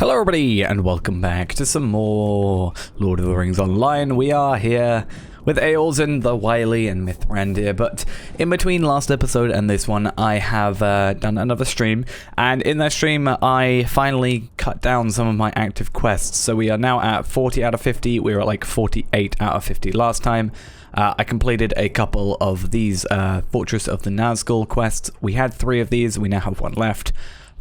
Hello everybody and welcome back to some more Lord of the Rings Online. We are here with Ayorzén, the Wily and Mithrandir, but in between last episode and this one I have done another stream, and in that stream I finally cut down some of my active quests. So we are now at 40 out of 50, we were at like 48 out of 50 last time. I completed a couple of these Fortress of the Nazgul quests. We had 3 of these, we now have 1 left.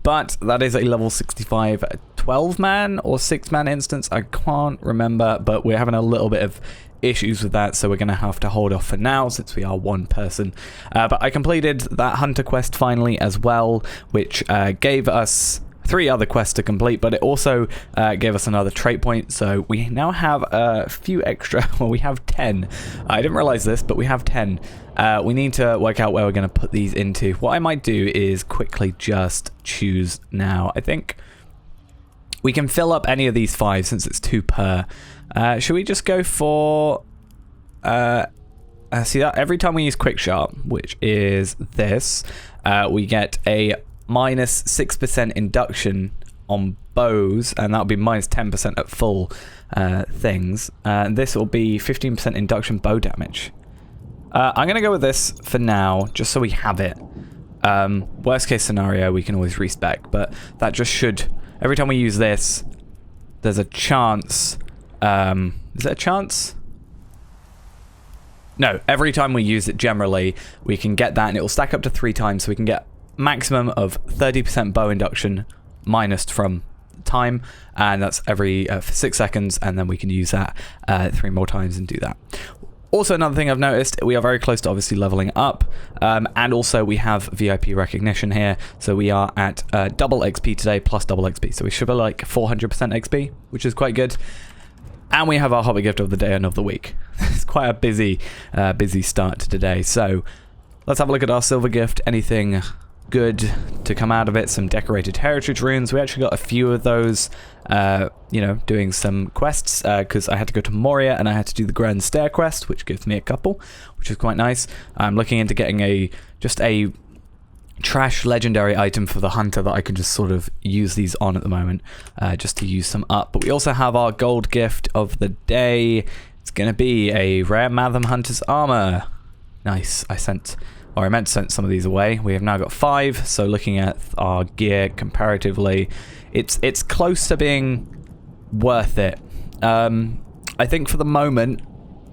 But that is a level 65 12-man or 6-man instance. I can't remember, but we're having a little bit of issues with that, so we're going to have to hold off for now since we are 1 person. But I completed that Hunter quest finally as well, which gave us 3 other quests to complete, but it also gave us another trait point, so we now have a few extra. Well, we have 10. I didn't realize this, but we have 10. We need to work out where we're going to put these into. What I might do is quickly just choose now. I think we can fill up any of these 5 since it's 2 per. Should we just go for... see that every time we use quick sharp, which is this, we get a minus 6% induction on bows, and that'll be minus 10% at full things. This will be 15% induction bow damage. I'm going to go with this for now, just so we have it. Worst case scenario, we can always respec, but that just should... Every time we use this, there's a chance... is there a chance? No, every time we use it generally, we can get that, and it will stack up to 3 times, so we can get maximum of 30% bow induction minus from time, and that's every for 6 seconds, and then we can use that 3 more times and do that. Also, another thing I've noticed, we are very close to obviously leveling up, and also we have VIP recognition here, so we are at double XP today plus double XP, so we should be like 400% XP, which is quite good. And we have our Hobbit gift of the day and of the week. It's quite a busy start to today, so let's have a look at our silver gift. Anything good to come out of it? Some decorated heritage runes. We actually got a few of those, you know, doing some quests, because I had to go to Moria and I had to do the Grand Stair quest, which gives me a couple, which is quite nice. I'm looking into getting just a trash legendary item for the hunter that I can just sort of use these on at the moment, just to use some up. But we also have our gold gift of the day. It's gonna be a rare Matham Hunter's armor. Nice. I meant to send some of these away. We have now got 5, so looking at our gear comparatively, it's close to being worth it. I think for the moment,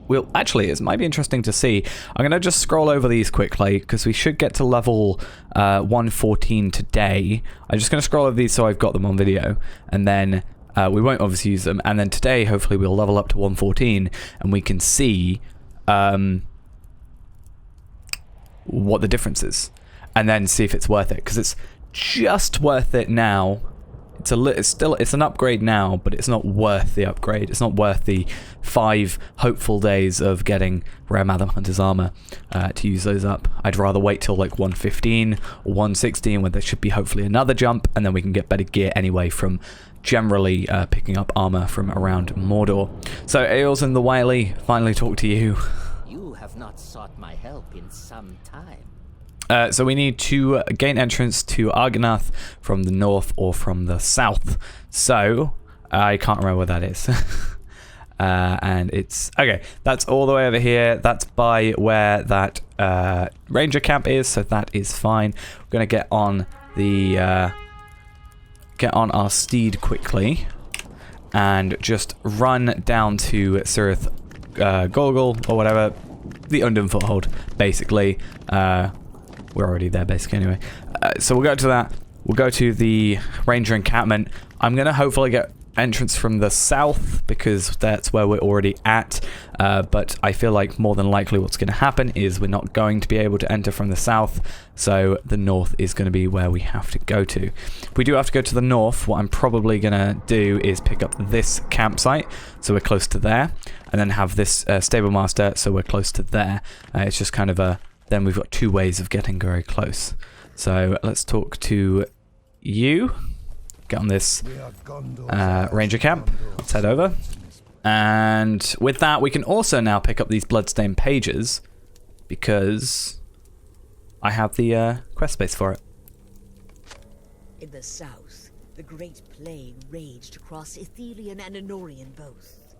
it might be interesting to see. I'm going to just scroll over these quickly, because we should get to level 114 today. I'm just going to scroll over these so I've got them on video, and then we won't obviously use them, and then today hopefully we'll level up to 114, and we can see... what the difference is, and then see if it's worth it, because it's just worth it now. It's an upgrade now, but it's not worth the upgrade. It's not worth the 5 hopeful days of getting rare Matham Hunter's armor to use those up. I'd rather wait till like 115 or 116, where there should be hopefully another jump, and then we can get better gear anyway from generally picking up armor from around Mordor. So Ayorzén the Wily, finally talk to you. Not sought my help in some time. So we need to gain entrance to Agarnaith from the north or from the south. So I can't remember where that is. And it's okay. That's all the way over here. That's by where that ranger camp is. So that is fine. We're gonna get on our steed quickly and just run down to Cirith Golgol or whatever. The Undone Foothold, basically. We're already there, basically, anyway. So we'll go to that. We'll go to the Ranger encampment. I'm going to hopefully get entrance from the south, because that's where we're already at. But I feel like more than likely what's going to happen is we're not going to be able to enter from the south. So the north is going to be where we have to go to. If we do have to go to the north, what I'm probably going to do is pick up this campsite, so we're close to there, and then have this stable master, so we're close to there. It's just kind of then we've got 2 ways of getting very close. So let's talk to you. Get on this ranger camp. Let's head over. And with that, we can also now pick up these bloodstained pages, because I have the quest space for it. In the south, the Great Plague raged across Ithilien and Anorian both,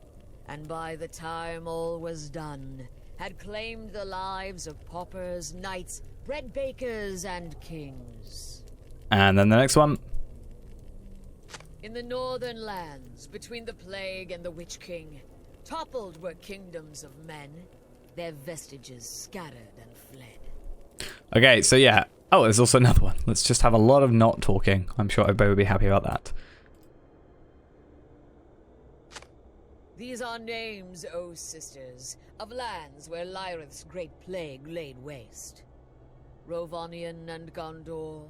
and by the time all was done, had claimed the lives of paupers, knights, bread bakers, and kings. And then the next one. In the northern lands, between the Plague and the Witch King, toppled were kingdoms of men, their vestiges scattered and fled. Okay, so yeah. Oh, there's also another one. Let's just have a lot of not talking. I'm sure everybody will be happy about that. These are names, O sisters, of lands where Lyrith's great plague laid waste. Rovanion and Gondor,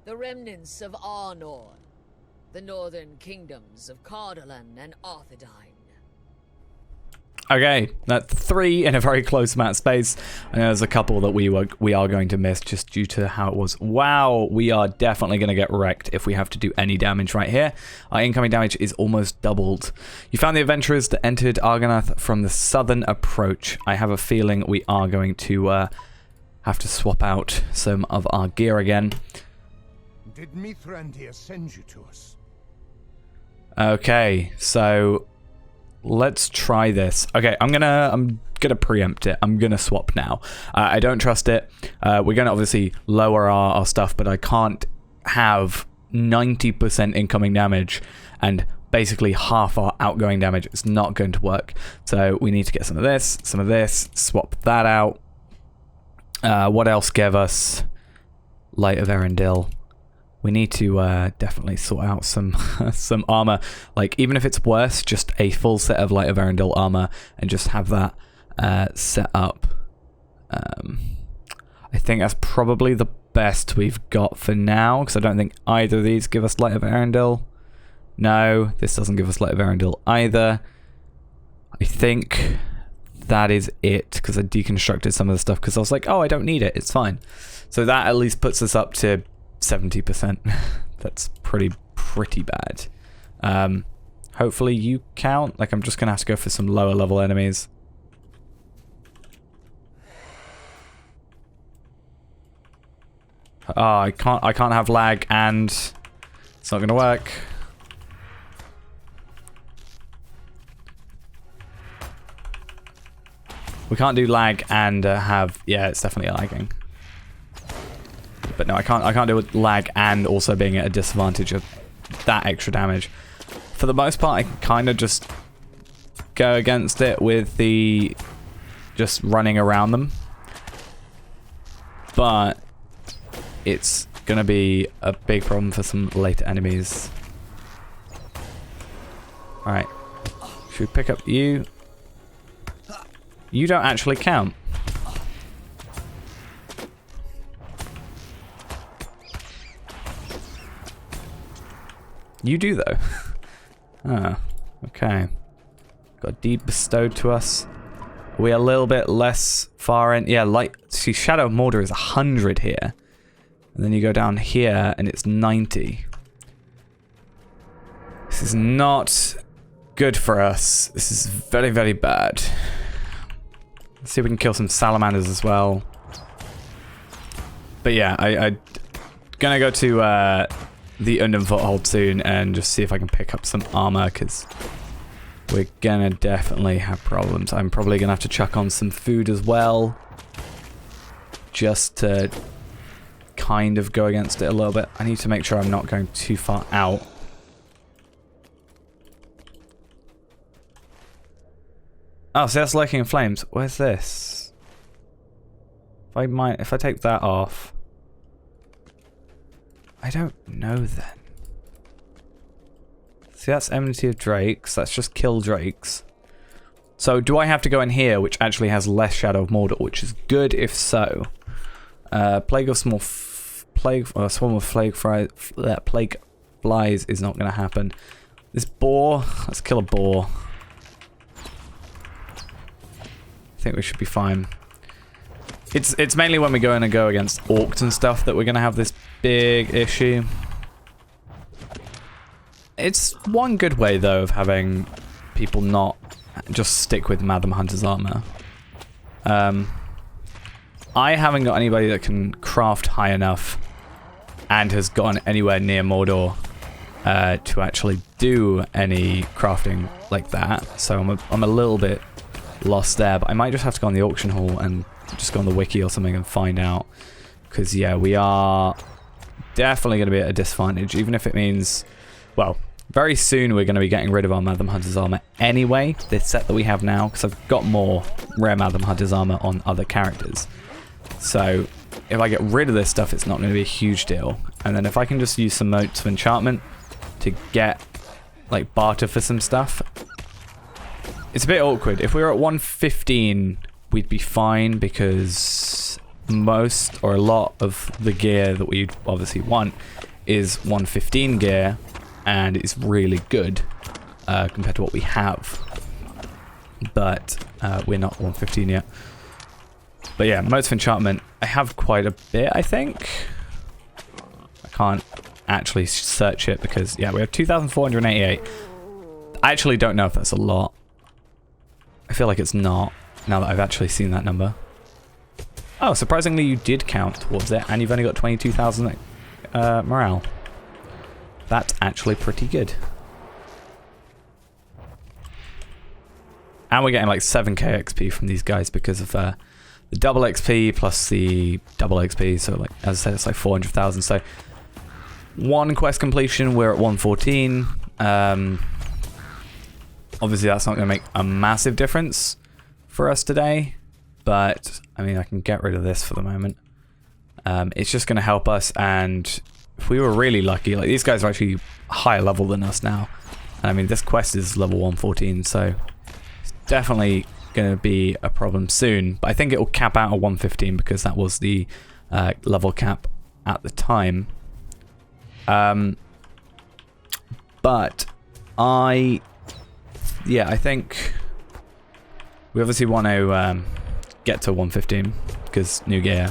the remnants of Arnor, the northern kingdoms of Cardolan and Arthedain. Okay, that's 3 in a very close amount of space. I know there's a couple that we are going to miss just due to how it was. Wow, we are definitely going to get wrecked if we have to do any damage right here. Our incoming damage is almost doubled. You found the adventurers that entered Agarnaith from the southern approach. I have a feeling we are going to have to swap out some of our gear again. Did Mithrandir send you to us? Okay, so let's try this. Okay, I'm gonna preempt it. I'm gonna swap now. I don't trust it. We're gonna obviously lower our stuff, but I can't have 90% incoming damage and basically half our outgoing damage. It's not going to work. So we need to get some of this, swap that out. What else gave us Light of Erendil? We need to definitely sort out some some armor. Like, even if it's worse, just a full set of Light of Erendil armor and just have that set up. I think that's probably the best we've got for now, because I don't think either of these give us Light of Erendil. No, this doesn't give us Light of Erendil either. I think that is it, because I deconstructed some of the stuff because I was like, oh, I don't need it, it's fine. So that at least puts us up to 70%. That's pretty bad. Hopefully you count. Like, I'm just gonna have to go for some lower level enemies. Oh, I can't have lag, and it's not gonna work. We can't do lag and have, yeah, it's definitely lagging. But no, I can't do it lag and also being at a disadvantage of that extra damage. For the most part, I can kind of just go against it with the just running around them. But it's gonna be a big problem for some later enemies. Alright. Should we pick up you? You don't actually count. You do, though. Ah, okay. Got deed bestowed to us. Are we a little bit less far in? Yeah, like, see, Shadow of Mordor is 100 here. And then you go down here and it's 90. This is not good for us. This is very, very bad. Let's see if we can kill some salamanders as well. But yeah, I'm gonna go to the Undum Foothold soon and just see if I can pick up some armor, because we're gonna definitely have problems. I'm probably gonna have to chuck on some food as well, just to kind of go against it a little bit. I need to make sure I'm not going too far out. Oh, so that's Lurking in Flames. Where's this? If I take that off. I don't know then. See, that's Enmity of Drakes. That's just kill drakes. So do I have to go in here, which actually has less Shadow of Mordor, which is good if so. Plague of Small Swarm of Plague Flies is not going to happen. This boar, let's kill a boar. I think we should be fine. It's mainly when we go in and go against orcs and stuff that we're going to have this big issue. It's one good way, though, of having people not just stick with Madam Hunter's armor. I haven't got anybody that can craft high enough and has gotten anywhere near Mordor to actually do any crafting like that. So I'm a little bit lost there, but I might just have to go on the auction hall and just go on the wiki or something and find out. Because, yeah, we are definitely going to be at a disadvantage, even if it means, well, very soon we're going to be getting rid of our Madam Hunter's armor anyway, this set that we have now, because I've got more rare Madam Hunter's armor on other characters. So if I get rid of this stuff, it's not going to be a huge deal. And then if I can just use some motes of enchantment to get, like, barter for some stuff, it's a bit awkward. If we were at 115, we'd be fine, because most or a lot of the gear that we obviously want is 115 gear, and it's really good compared to what we have. But we're not 115 yet. But yeah, modes of enchantment, I have quite a bit, I think. I can't actually search it because, yeah, we have 2,488. I actually don't know if that's a lot. I feel like it's not, now that I've actually seen that number. Oh, surprisingly you did count towards it, and you've only got 22,000 morale. That's actually pretty good. And we're getting like 7k XP from these guys because of the double XP plus the double XP. So, like, as I said, it's like 400,000. So, one quest completion, we're at 114. Obviously, that's not going to make a massive difference for us today. But, I mean, I can get rid of this for the moment. It's just going to help us, and if we were really lucky, like, these guys are actually higher level than us now. And, I mean, this quest is level 114, so it's definitely going to be a problem soon. But I think it will cap out at 115 because that was the level cap at the time. But I think we obviously want to get to 115 because new gear.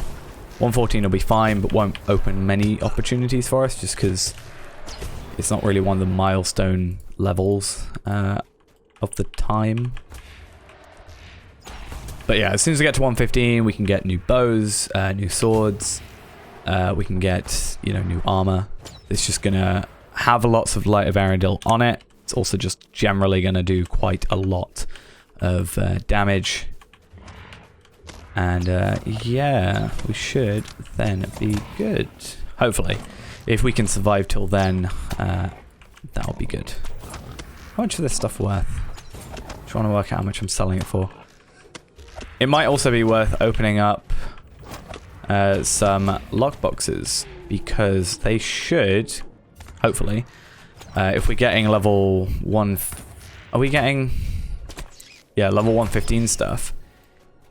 114 will be fine, but won't open many opportunities for us just because it's not really one of the milestone levels of the time. But yeah, as soon as we get to 115, we can get new bows, new swords. We can get, you know, new armor. It's just gonna have lots of Light of Arendelle on it. It's also just generally gonna do quite a lot of damage. And yeah, we should then be good. Hopefully. If we can survive till then, that'll be good. How much is this stuff worth? Trying to work out how much I'm selling it for. It might also be worth opening up some lockboxes, because they should, hopefully, if we're getting level 1... Are we getting... Yeah, level 115 stuff.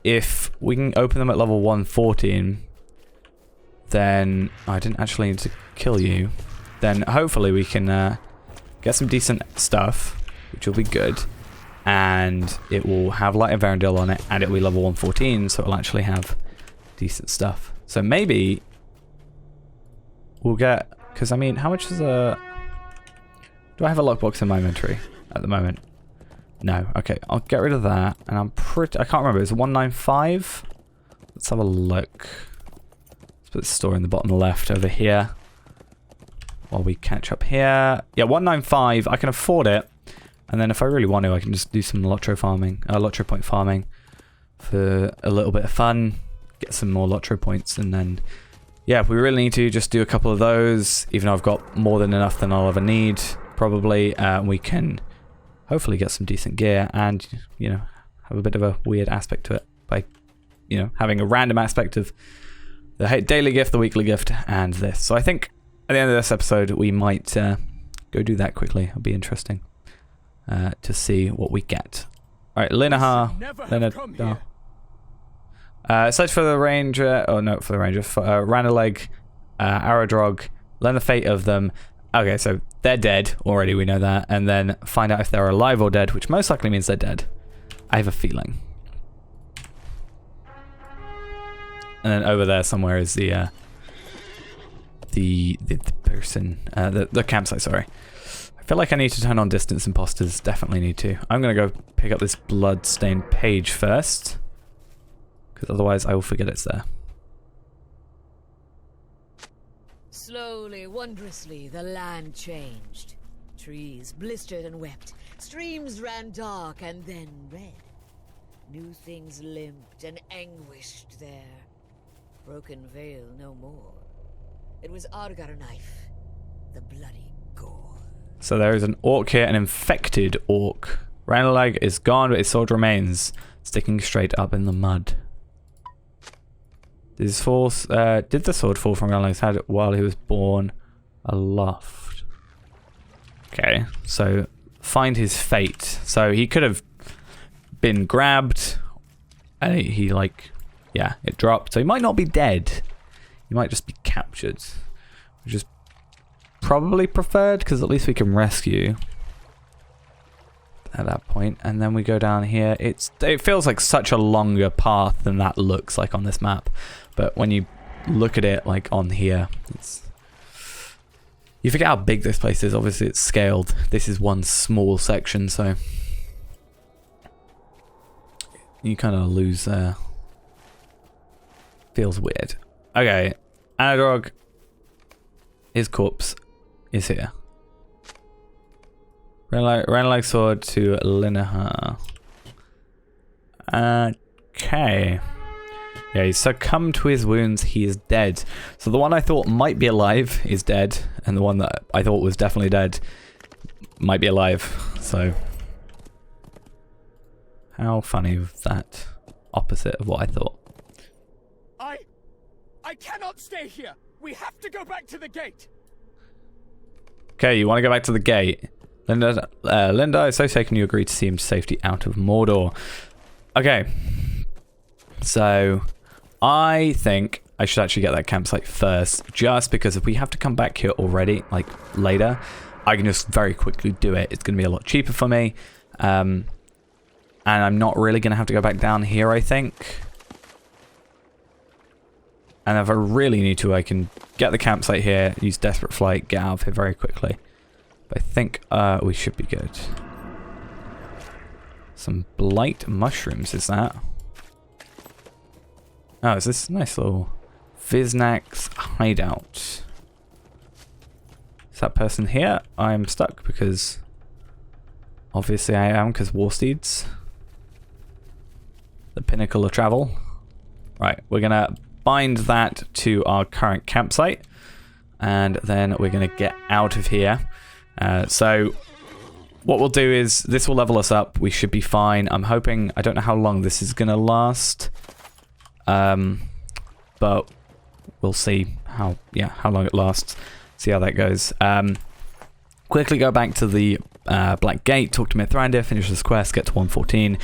If we can open them at level 114, then... Oh, I didn't actually need to kill you. Then hopefully we can get some decent stuff, which will be good. And it will have Light of Arendelle on it, and it will be level 114, so it'll actually have decent stuff. So maybe we'll get... Because, I mean, how much is a... Do I have a lockbox in my inventory at the moment? No. Okay, I'll get rid of that. And I'm pretty... I can't remember. Is it 195? Let's have a look. Let's put the store in the bottom left over here. While we catch up here. Yeah, 195. I can afford it. And then if I really want to, I can just do some LOTRO farming. LOTRO point farming. For a little bit of fun. Get some more LOTRO points. And then... Yeah, if we really need to, just do a couple of those. Even though I've got more than enough than I'll ever need. Probably. We can... hopefully get some decent gear and, you know, have a bit of a weird aspect to it by, you know, having a random aspect of the daily gift, the weekly gift, and this. So I think at the end of this episode, we might go do that quickly. It'll be interesting to see what we get. All right, Linahar. Search for the ranger. Oh, no, for the ranger. For Ranelagh, Arodrog. Learn the fate of them. Okay, so they're dead already, we know that. And then find out if they're alive or dead, which most likely means they're dead. I have a feeling. And then over there somewhere is the person, the campsite, sorry. I feel like I need to turn on distance imposters, definitely need to. I'm going to go pick up this blood-stained page first. Because otherwise I will forget it's there. Slowly, wondrously, the land changed. trees blistered and wept. Streams ran dark and then red. New things limped and anguished there. Broken veil no more. It was Agarnaith, the bloody gore. So there is an orc here, an infected orc. Ranelagh is gone, but his sword remains, sticking straight up in the mud. Did the sword fall from Ranelagh's head while he was born aloft? Okay, so find his fate. So he could have been grabbed, and he like, yeah, it dropped. So he might not be dead. He might just be captured, which is probably preferred because at least we can rescue at that point. And then we go down here. It feels like such a longer path than that looks like on this map, but when you look at it like on here, you forget how big this place is. Obviously it's scaled. This is one small section, so you kind of lose feels weird. Okay, Anadrog, his corpse is here. Ranelagh sword to Lineha. Okay. Yeah, he succumbed to his wounds. He is dead. So the one I thought might be alive is dead, and the one that I thought was definitely dead might be alive. So how funny was that? Opposite of what I thought. I cannot stay here. We have to go back to the gate. Okay, you want to go back to the gate. Linda, it's so taken you agree to see him to safety out of Mordor. Okay. So I think I should actually get that campsite first, just because if we have to come back here already, like later, I can just very quickly do it. It's going to be a lot cheaper for me. And I'm not really going to have to go back down here, I think. And if I really need to, I can get the campsite here, use Desperate Flight, get out of here very quickly. But I think we should be good. Some blight mushrooms, is that? Oh, is this nice little Viznak's hideout? Is that person here? I'm stuck because obviously I am, because Warsteeds. The pinnacle of travel. Right, we're gonna bind that to our current campsite, and then we're gonna get out of here. So what we'll do is this will level us up. We should be fine. I'm hoping. I don't know how long this is gonna last, but we'll see how long it lasts. See how that goes. Quickly go back to the Black Gate, talk to Mithrandir, finish this quest, get to 114.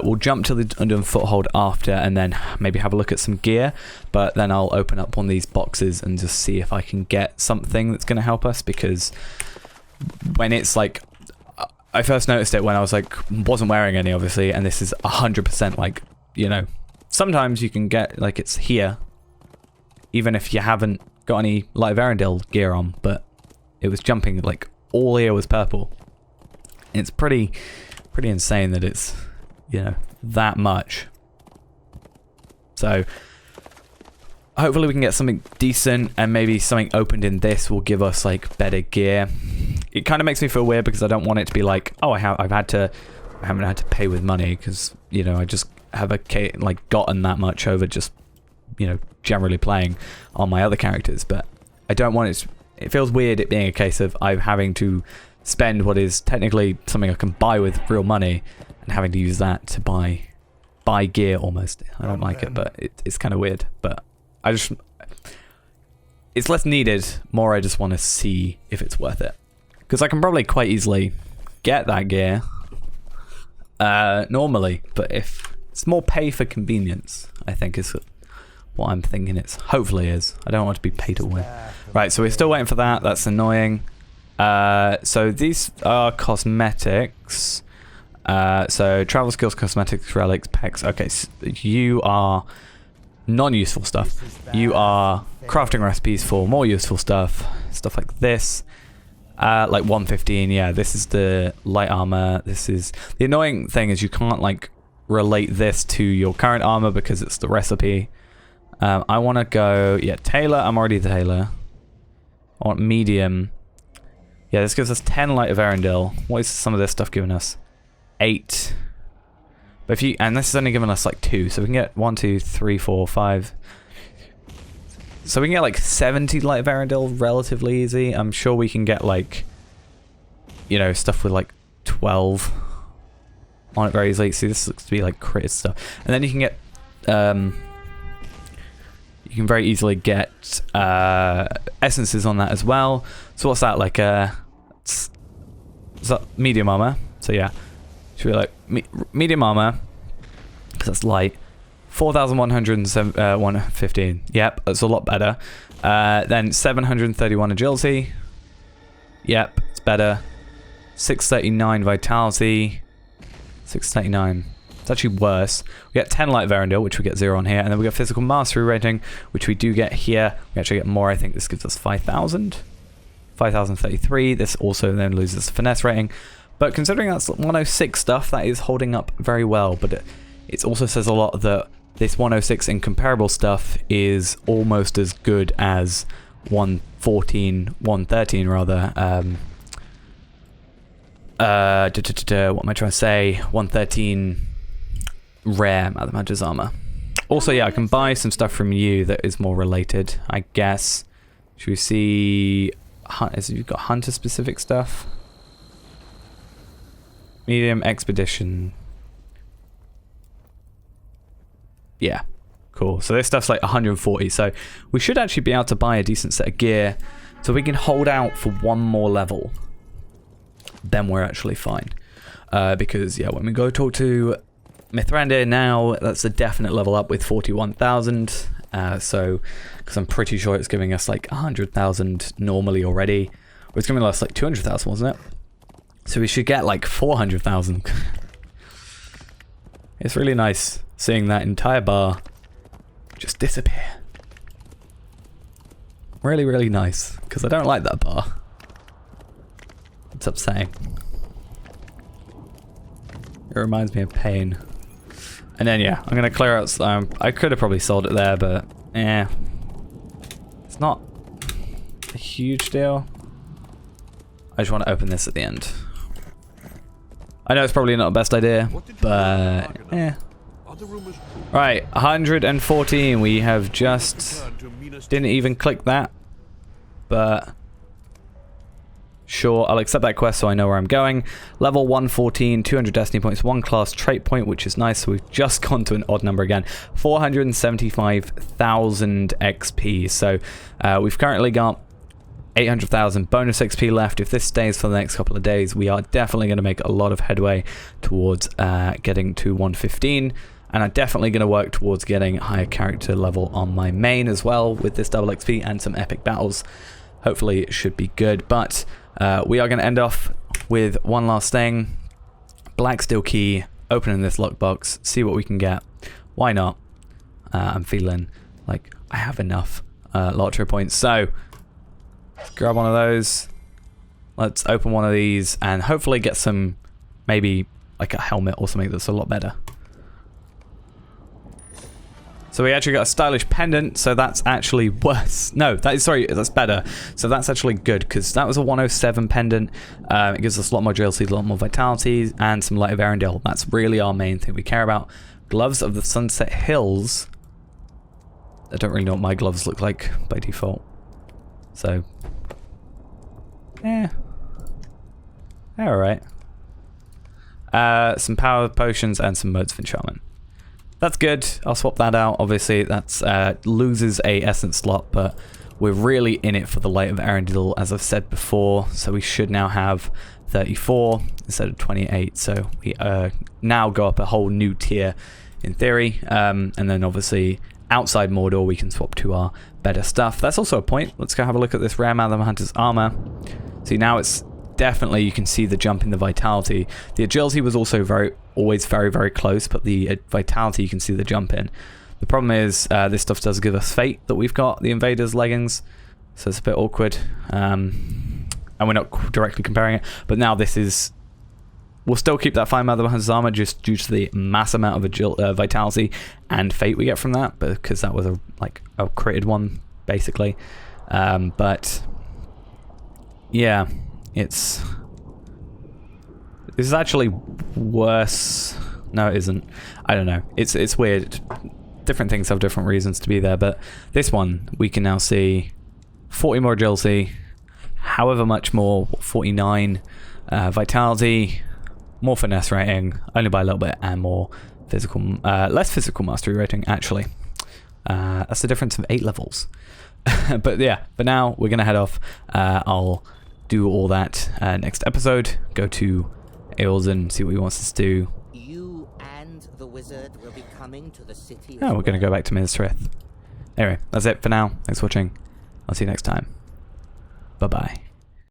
We'll jump to the Undone Foothold after, and then maybe have a look at some gear. But then I'll open up one of these boxes and just see if I can get something that's going to help us, because when it's like, I first noticed it when I was like, wasn't wearing any obviously, and this is 100% like, you know, sometimes you can get like it's here, even if you haven't got any Light of Arendelle gear on, but it was jumping like all here was purple. It's pretty insane that it's, you know, that much. So hopefully we can get something decent, and maybe something opened in this will give us like better gear. It kind of makes me feel weird because I don't want it to be like, oh, I haven't had to pay with money, because, you know, I just have like gotten that much over just, you know, generally playing on my other characters. But I don't want it. It feels weird it being a case of I'm having to spend what is technically something I can buy with real money, and having to use that to buy gear almost. I don't like it, but it's kind of weird. But it's less needed, more I just want to see if it's worth it. Because I can probably quite easily get that gear normally, but if it's more pay for convenience, I think is what I'm thinking it's hopefully is. I don't want to be pay to win. Right, so we're still waiting for that. That's annoying. So these are cosmetics. So travel skills, cosmetics, relics, pecs. Okay, so you are non-useful stuff. You are crafting recipes for more useful stuff. Stuff like this. Like 115, yeah, this is the light armor. This is the annoying thing is you can't like relate this to your current armor because it's the recipe. I want to go, yeah, tailor. I'm already the tailor. I want medium. Yeah, this gives us 10 Light of Arendelle. What is some of this stuff giving us? 8. But if you, and this is only giving us like 2, so we can get 1, 2, 3, 4, 5. So we can get like 70 Light of Arendelle relatively easy. I'm sure we can get like, you know, stuff with like 12 on it very easily. See, this looks to be like crit stuff. And then you can get, you can very easily get essences on that as well. So what's that, like is that medium armor? So yeah, should be like medium armor, because that's light. 4,115. Yep, that's a lot better. Then 731 agility. Yep, it's better. 639 vitality. 639. It's actually worse. We get 10 Light of Arendelle, which we get 0 on here, and then we get physical mastery rating, which we do get here. We actually get more. I think this gives us 5,000. 5,033. This also then loses finesse rating. But considering that's 106 stuff, that is holding up very well. But it also says a lot that this 106 incomparable stuff is almost as good as 113 rather. What am I trying to say? 113 rare Mathemagia's armor. Also, yeah, I can buy some stuff from you that is more related, I guess. Should we see? You've got hunter specific stuff. Medium expedition. Yeah, cool. So this stuff's like 140. So we should actually be able to buy a decent set of gear, so we can hold out for one more level. Then we're actually fine. Because yeah, when we go talk to Mithrandir now, that's a definite level up with 41,000. So, because I'm pretty sure it's giving us like 100,000 normally already. Or it's giving us like 200,000, wasn't it? So we should get like 400,000. It's really nice seeing that entire bar just disappear. Really, really nice. Because I don't like that bar. It's upsetting. It reminds me of pain. And then yeah, I'm gonna clear out. I could have probably sold it there, but eh, it's not a huge deal. I just want to open this at the end. I know it's probably not the best idea, but eh. Right, 114. We have just didn't even click that, but. Sure, I'll accept that quest so I know where I'm going. Level 114, 200 destiny points, 1 class trait point, which is nice. So we've just gone to an odd number again. 475,000 XP. So we've currently got 800,000 bonus XP left. If this stays for the next couple of days, we are definitely going to make a lot of headway towards getting to 115. And I'm definitely going to work towards getting higher character level on my main as well with this double XP and some epic battles. Hopefully it should be good, but we are going to end off with one last thing. Black steel key, opening this lockbox, see what we can get. Why not? I'm feeling like I have enough LOTRO points, so let's grab one of those. Let's open one of these and hopefully get some, maybe like a helmet or something that's a lot better. So we actually got a stylish pendant, so that's actually worse. No, that's better. So that's actually good, because that was a 107 pendant. It gives us a lot more agility, a lot more vitality, and some Light of Arendelle. That's really our main thing we care about. Gloves of the Sunset Hills. I don't really know what my gloves look like by default. So, alright. Some power potions and some modes of enchantment. That's good. I'll swap that out. Obviously, that's loses a essence slot, but we're really in it for the Light of Arendelle, as I've said before. So we should now have 34 instead of 28. So we now go up a whole new tier, in theory. And then obviously, outside Mordor, we can swap to our better stuff. That's also a point. Let's go have a look at this Rare Madam Hunter's armor. See, now it's definitely, you can see the jump in the vitality. The agility was also always very, very close, but the vitality, you can see the jump in. The problem is this stuff does give us fate that we've got, the Invader's leggings, so it's a bit awkward. And we're not directly comparing it, but now this is, we'll still keep that Fire Mother Hunter's armor just due to the mass amount of vitality and fate we get from that, because that was a critted one basically. But yeah, This is actually worse. No, it isn't. I don't know. It's weird. Different things have different reasons to be there, but this one we can now see 40 more agility, however much more, 49 vitality, more finesse rating, only by a little bit, and more physical, less physical mastery rating actually. That's the difference of 8 levels. But yeah, for now we're gonna head off. I'll do all that next episode. Go to Ayorzén, see what he wants us to do. You and the wizard will be coming to the city. Oh, we're gonna go back to Minas Tirith. Anyway, that's it for now. Thanks for watching. I'll see you next time. Bye bye.